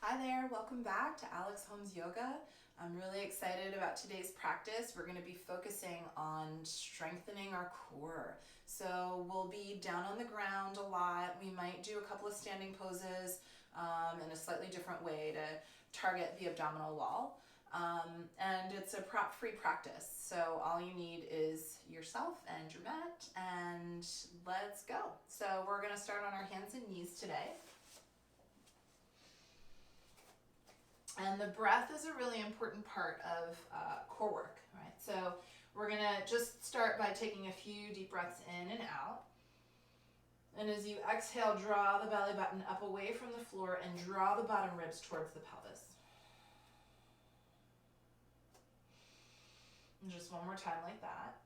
Hi there, welcome back to Holmes Yoga. I'm really excited about today's practice. We're going to be focusing on strengthening our core. So we'll be down on the ground a lot. We might do a couple of standing poses in a slightly different way to target the abdominal wall. And it's a prop-free practice. So all you need is yourself and your mat, and let's go. So we're going to start on our hands and knees today. And the breath is a really important part of core work, right? So we're gonna just start by taking a few deep breaths in and out. And as you exhale, draw the belly button up away from the floor and draw the bottom ribs towards the pelvis. And just one more time like that.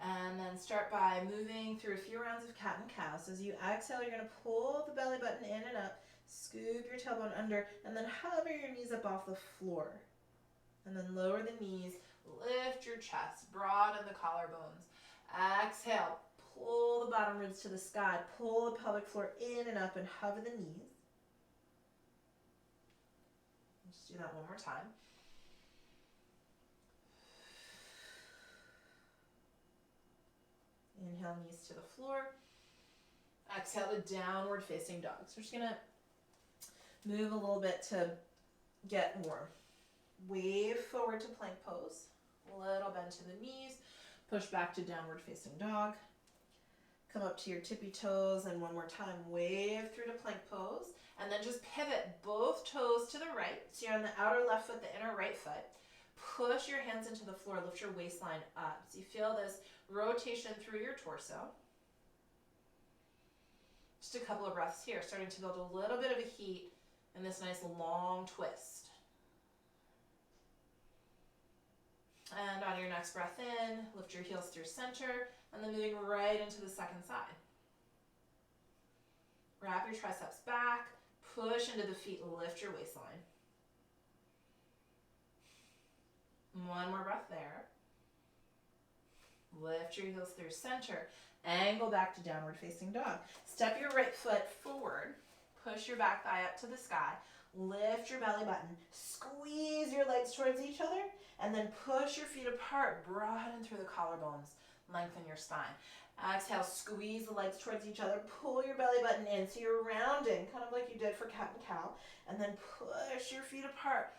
And then start by moving through a few rounds of cat and cow. So as you exhale, you're going to pull the belly button in and up, scoop your tailbone under, and then hover your knees up off the floor. And then lower the knees, lift your chest, broaden the collarbones. Exhale, pull the bottom ribs to the sky, pull the pelvic floor in and up and hover the knees. Just do that one more time. Inhale, knees to the floor. Exhale to downward facing dog. So we're just going to move a little bit to get warm. Wave forward to plank pose. Little bend to the knees. Push back to downward facing dog. Come up to your tippy toes, and one more time, wave through to plank pose. And then just pivot both toes to the right. So you're on the outer left foot, the inner right foot. Push your hands into the floor, lift your waistline up. So you feel this rotation through your torso. Just a couple of breaths here, starting to build a little bit of a heat in this nice long twist. And on your next breath in, lift your heels through center, and then moving right into the second side. Wrap your triceps back, push into the feet, lift your waistline. One more breath there. Lift your heels through center. Angle back to downward facing dog. Step your right foot forward. Push your back thigh up to the sky. Lift your belly button. Squeeze your legs towards each other. And then push your feet apart. Broaden through the collarbones. Lengthen your spine. Exhale, squeeze the legs towards each other. Pull your belly button in so you're rounding, kind of like you did for cat and cow. And then push your feet apart.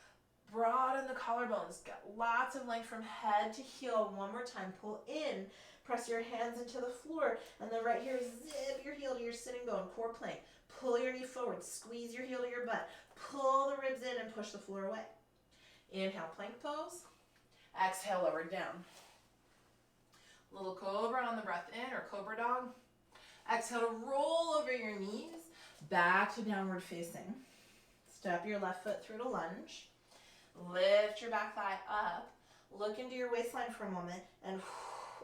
Broaden the collarbones. Get lots of length from head to heel. One more time. Pull in. Press your hands into the floor. And then right here, zip your heel to your sitting bone. Core plank. Pull your knee forward. Squeeze your heel to your butt. Pull the ribs in and push the floor away. Inhale, plank pose. Exhale, lower down. Little cobra on the breath in, or cobra dog. Exhale to roll over your knees. Back to downward facing. Step your left foot through to lunge. Lift your back thigh up. Look into your waistline for a moment. And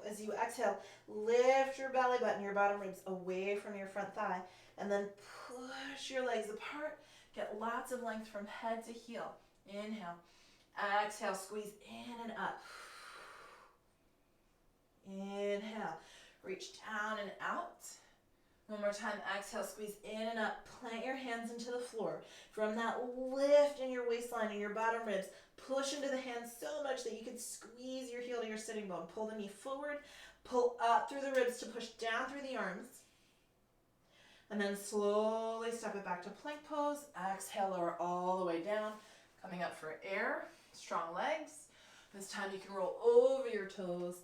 as you exhale, lift your belly button, your bottom ribs away from your front thigh. And then push your legs apart. Get lots of length from head to heel. Inhale. Exhale, squeeze in and up. Inhale. Reach down and out. One more time, exhale, squeeze in and up. Plant your hands into the floor. From that lift in your waistline and your bottom ribs, push into the hands so much that you can squeeze your heel to your sitting bone. Pull the knee forward, pull up through the ribs to push down through the arms. And then slowly step it back to plank pose. Exhale, lower all the way down. Coming up for air, strong legs. This time you can roll over your toes,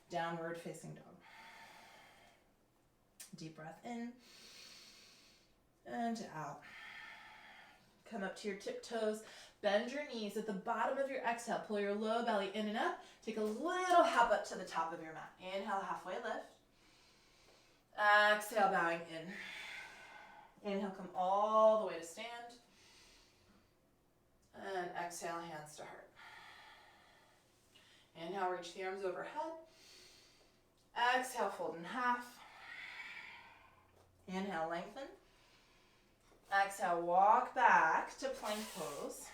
downward facing dog. Deep breath in and out. Come up to your tiptoes. Bend your knees at the bottom of your exhale. Pull your low belly in and up. Take a little hop up to the top of your mat. Inhale, halfway lift. Exhale, bowing in. Inhale, come all the way to stand. And exhale, hands to heart. Inhale, reach the arms overhead. Exhale, fold in half. Inhale, lengthen. Exhale, walk back to plank pose.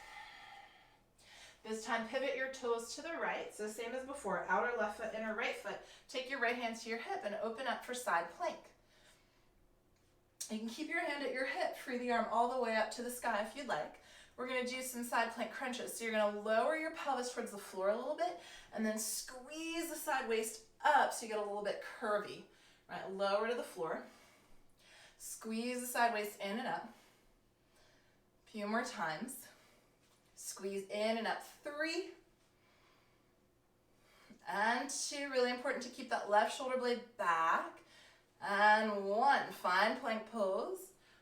This time, pivot your toes to the right. So same as before, outer left foot, inner right foot. Take your right hand to your hip and open up for side plank. You can keep your hand at your hip, free the arm all the way up to the sky if you'd like. We're going to do some side plank crunches. So you're going to lower your pelvis towards the floor a little bit and then squeeze the side waist up so you get a little bit curvy. Right, lower to the floor. Squeeze the side waist in and up. A few more times. Squeeze in and up. 3 and 2. Really important to keep that left shoulder blade back. And 1. Find plank pose.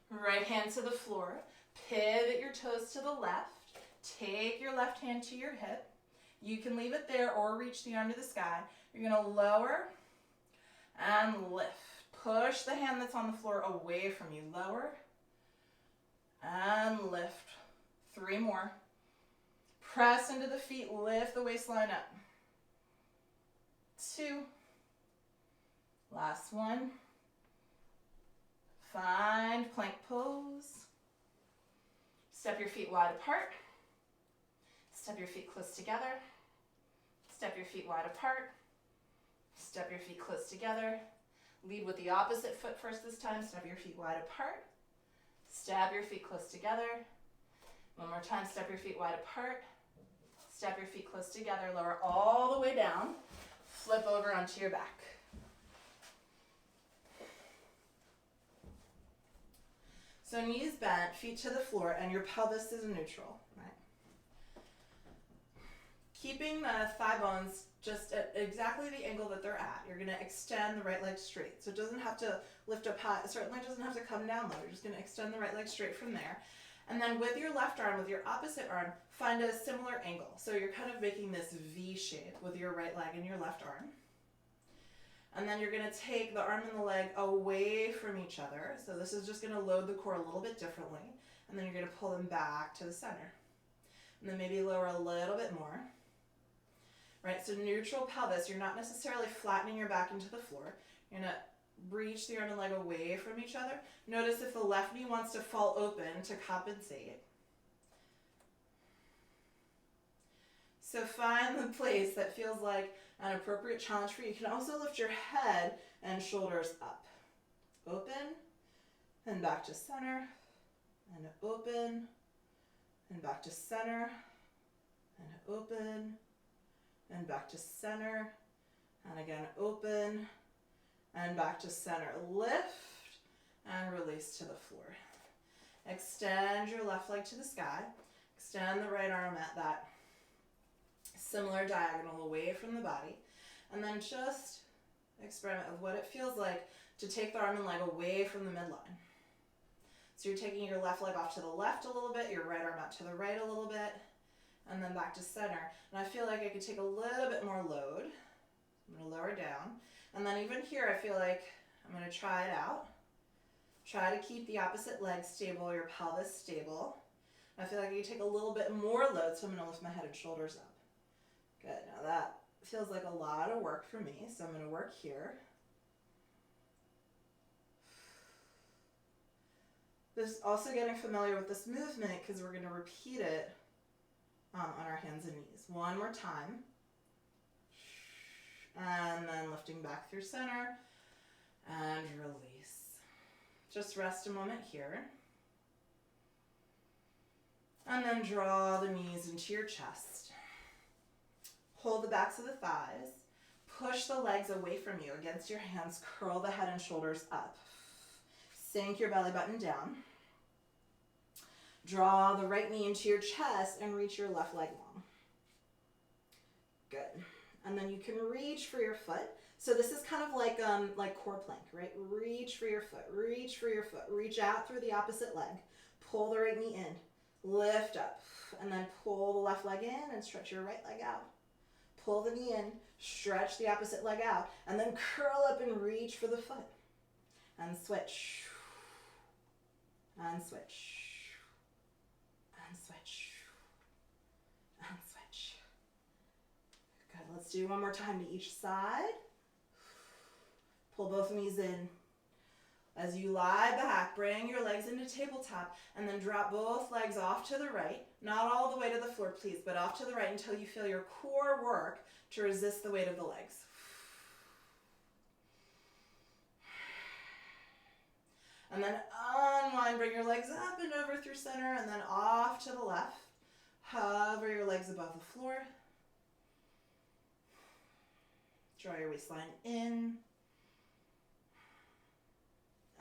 Right hand to the floor. Pivot your toes to the left. Take your left hand to your hip. You can leave it there or reach the arm to the sky. You're going to lower and lift. Push the hand that's on the floor away from you. Lower and lift. 3 more. Press into the feet. Lift the waistline up. 2. Last one. Find plank pose. Step your feet wide apart. Step your feet close together. Step your feet wide apart. Step your feet close together. Lead with the opposite foot first this time. Step your feet wide apart. Step your feet close together. One more time. Step your feet wide apart. Step your feet close together. Lower all the way down. Flip over onto your back. So knees bent, feet to the floor, and your pelvis is neutral, right? Keeping the thigh bones just at exactly the angle that they're at. You're going to extend the right leg straight. So it doesn't have to lift up high. It certainly doesn't have to come down low. You're just going to extend the right leg straight from there. And then with your left arm, with your opposite arm, find a similar angle. So you're kind of making this V shape with your right leg and your left arm. And then you're going to take the arm and the leg away from each other. So this is just going to load the core a little bit differently. And then you're going to pull them back to the center. And then maybe lower a little bit more. Right, so neutral pelvis. You're not necessarily flattening your back into the floor. You're going to reach the arm and leg away from each other. Notice if the left knee wants to fall open to compensate. So find the place that feels like an appropriate challenge for you. You can also lift your head and shoulders up. Open and back to center. And open and back to center. And open and back to center. And again, open and back to center. Lift and release to the floor. Extend your left leg to the sky. Extend the right arm at that similar diagonal away from the body. And then just experiment with what it feels like to take the arm and leg away from the midline. So you're taking your left leg off to the left a little bit, your right arm out to the right a little bit, and then back to center. And I feel like I could take a little bit more load. I'm going to lower down. And then even here, I feel like I'm going to try it out. Try to keep the opposite leg stable, your pelvis stable. I feel like I could take a little bit more load, so I'm going to lift my head and shoulders up. Good. Now that feels like a lot of work for me, so I'm going to work here. Just also getting familiar with this movement because we're going to repeat it on our hands and knees. One more time. And then lifting back through center and release. Just rest a moment here. And then draw the knees into your chest. Hold the backs of the thighs. Push the legs away from you against your hands. Curl the head and shoulders up. Sink your belly button down. Draw the right knee into your chest and reach your left leg long. Good. And then you can reach for your foot. So this is kind of like core plank, right? Reach for your foot. Reach for your foot. Reach out through the opposite leg. Pull the right knee in. Lift up. And then pull the left leg in and stretch your right leg out. Pull the knee in. Stretch the opposite leg out. And then curl up and reach for the foot. And switch. And switch. And switch. And switch. Good. Let's do one more time to each side. Pull both knees in. As you lie back, bring your legs into tabletop and then drop both legs off to the right. Not all the way to the floor, please, but off to the right until you feel your core work to resist the weight of the legs. And then unwind, bring your legs up and over through center, and then off to the left. Hover your legs above the floor. Draw your waistline in.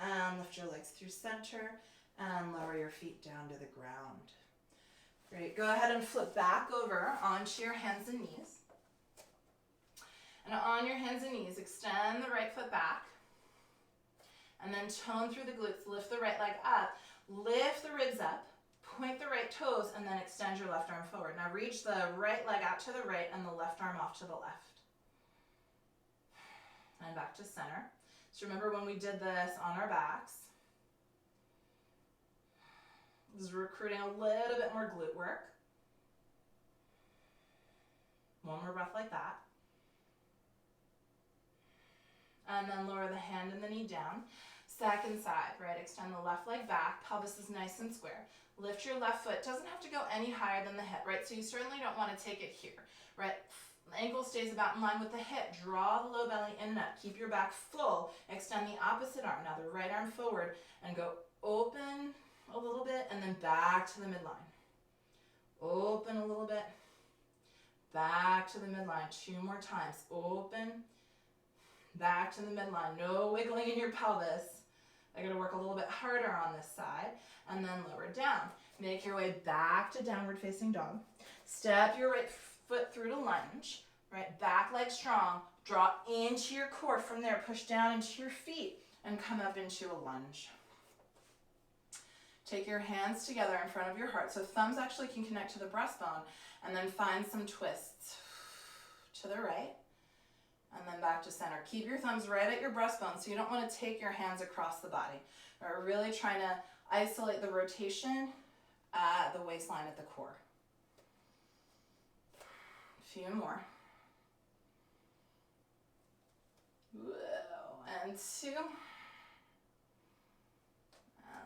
And lift your legs through center and lower your feet down to the ground. Great. Go ahead and flip back over onto your hands and knees. And on your hands and knees, extend the right foot back. And then tone through the glutes. Lift the right leg up. Lift the ribs up. Point the right toes and then extend your left arm forward. Now reach the right leg out to the right and the left arm off to the left. And back to center. So remember when we did this on our backs, this is recruiting a little bit more glute work. One more breath like that. And then lower the hand and the knee down. Second side, right? Extend the left leg back. Pelvis is nice and square. Lift your left foot. Doesn't have to go any higher than the hip, right? So you certainly don't want to take it here, right? The ankle stays about in line with the hip. Draw the low belly in and up. Keep your back full. Extend the opposite arm. Now the right arm forward and go open a little bit and then back to the midline. Open a little bit. Back to the midline. 2 more times. Open. Back to the midline. No wiggling in your pelvis. I got to work a little bit harder on this side. And then lower down. Make your way back to downward facing dog. Step your right foot through to lunge. Right, back leg strong. Draw into your core. From there, push down into your feet and come up into a lunge. Take your hands together in front of your heart. So thumbs actually can connect to the breastbone. And then find some twists. To the right. And then back to center. Keep your thumbs right at your breastbone so you don't want to take your hands across the body. We're really trying to isolate the rotation at the waistline at the core. A few more. Whoa. And 2.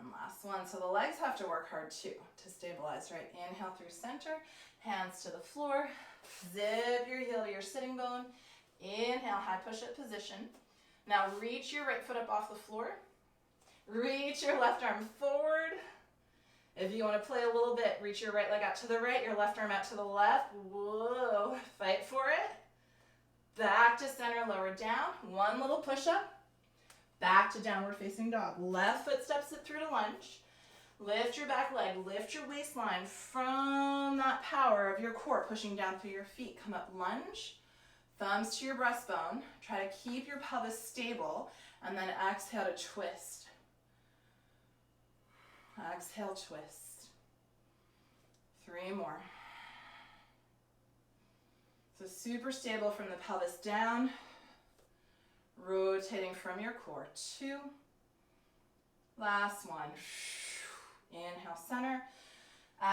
And last one. So the legs have to work hard too to stabilize, right? Inhale through center. Hands to the floor. Zip your heel to your sitting bone. Inhale, high push-up position. Now reach your right foot up off the floor. Reach your left arm forward. If you want to play a little bit, reach your right leg out to the right, your left arm out to the left. Whoa, fight for it. Back to center, lower down. One little push-up. Back to downward facing dog. Left foot steps it through to lunge. Lift your back leg, lift your waistline from that power of your core, pushing down through your feet. Come up, lunge. Thumbs to your breastbone. Try to keep your pelvis stable. And then exhale to twist. Exhale, twist. 3 more. So super stable from the pelvis down. Rotating from your core. 2. Last one. Inhale, center.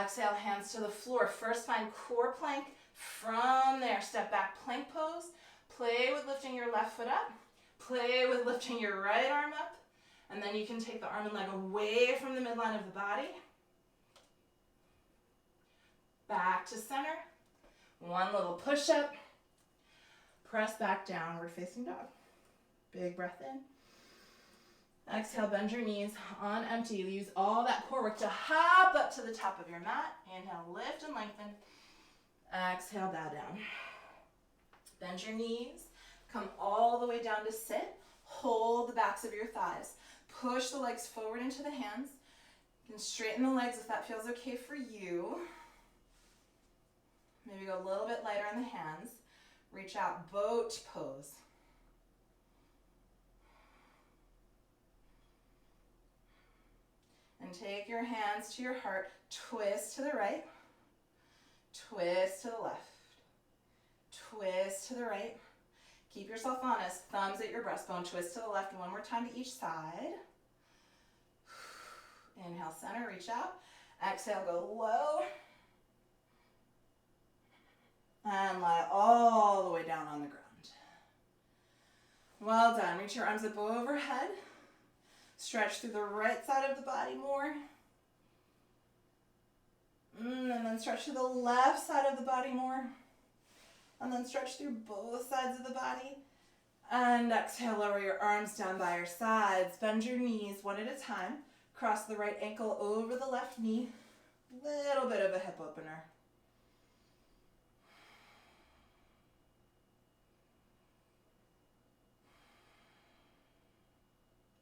Exhale, hands to the floor. First find core plank. From there, step back, plank pose. Play with lifting your left foot up. Play with lifting your right arm up. And then you can take the arm and leg away from the midline of the body. Back to center. One little push-up. Press back, downward facing dog. Big breath in. Exhale, bend your knees on empty. Use all that core work to hop up to the top of your mat. Inhale, lift and lengthen. Exhale, bow down. Bend your knees. Come all the way down to sit. Hold the backs of your thighs. Push the legs forward into the hands. You can straighten the legs if that feels okay for you. Maybe go a little bit lighter on the hands. Reach out, boat pose. And take your hands to your heart. Twist to the right. Twist to the left. Twist to the right. Keep yourself honest. Thumbs at your breastbone. Twist to the left. One more time to each side. Inhale, center. Reach out. Exhale, go low. And lie all the way down on the ground. Well done. Reach your arms up overhead. Stretch through the right side of the body more. And then stretch to the left side of the body more. And then stretch through both sides of the body. And exhale, lower your arms down by your sides. Bend your knees one at a time. Cross the right ankle over the left knee. Little bit of a hip opener.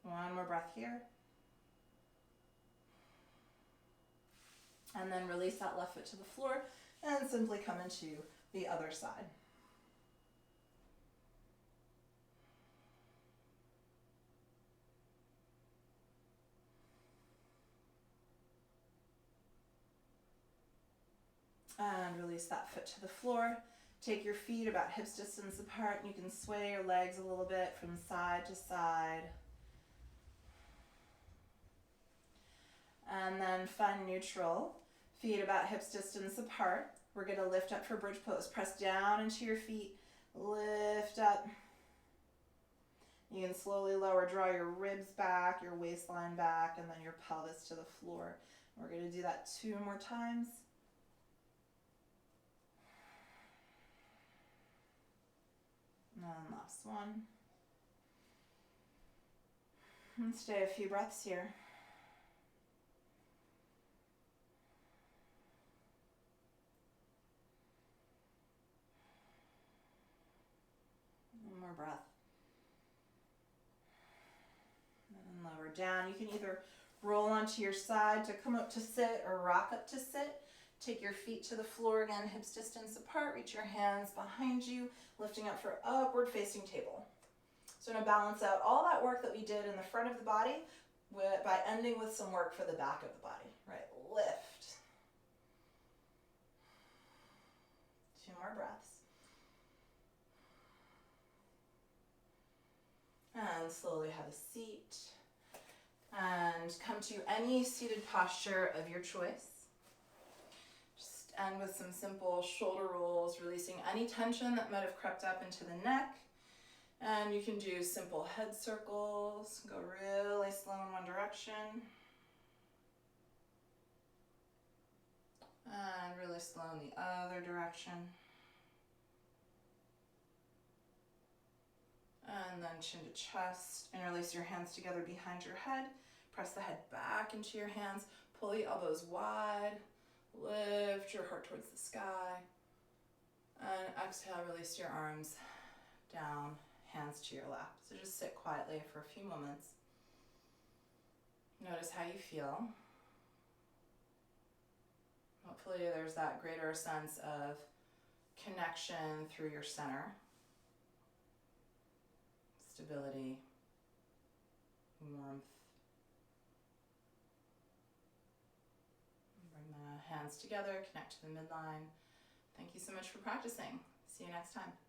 One more breath here. And then release that left foot to the floor and simply come into the other side. And release that foot to the floor. Take your feet about hips distance apart. You can sway your legs a little bit from side to side. And then find neutral. Feet about hips distance apart. We're going to lift up for bridge pose. Press down into your feet. Lift up. You can slowly lower, draw your ribs back, your waistline back, and then your pelvis to the floor. We're going to do that 2 more times. And last one. And stay a few breaths here. One more breath. And lower down. You can either roll onto your side to come up to sit or rock up to sit. Take your feet to the floor again, hips distance apart. Reach your hands behind you, lifting up for upward facing table. So we're going to balance out all that work that we did in the front of the body by ending with some work for the back of the body. Right, lift. 2 more breaths. And slowly have a seat. And come to any seated posture of your choice. Just end with some simple shoulder rolls, releasing any tension that might have crept up into the neck. And you can do simple head circles. Go really slow in one direction. And really slow in the other direction. And then chin to chest. Interlace your hands together behind your head. Press the head back into your hands. Pull the elbows wide. Lift your heart towards the sky. And exhale, release your arms down, hands to your lap. So just sit quietly for a few moments. Notice how you feel. Hopefully there's that greater sense of connection through your center. Stability, warmth. Bring the hands together, connect to the midline. Thank you so much for practicing. See you next time.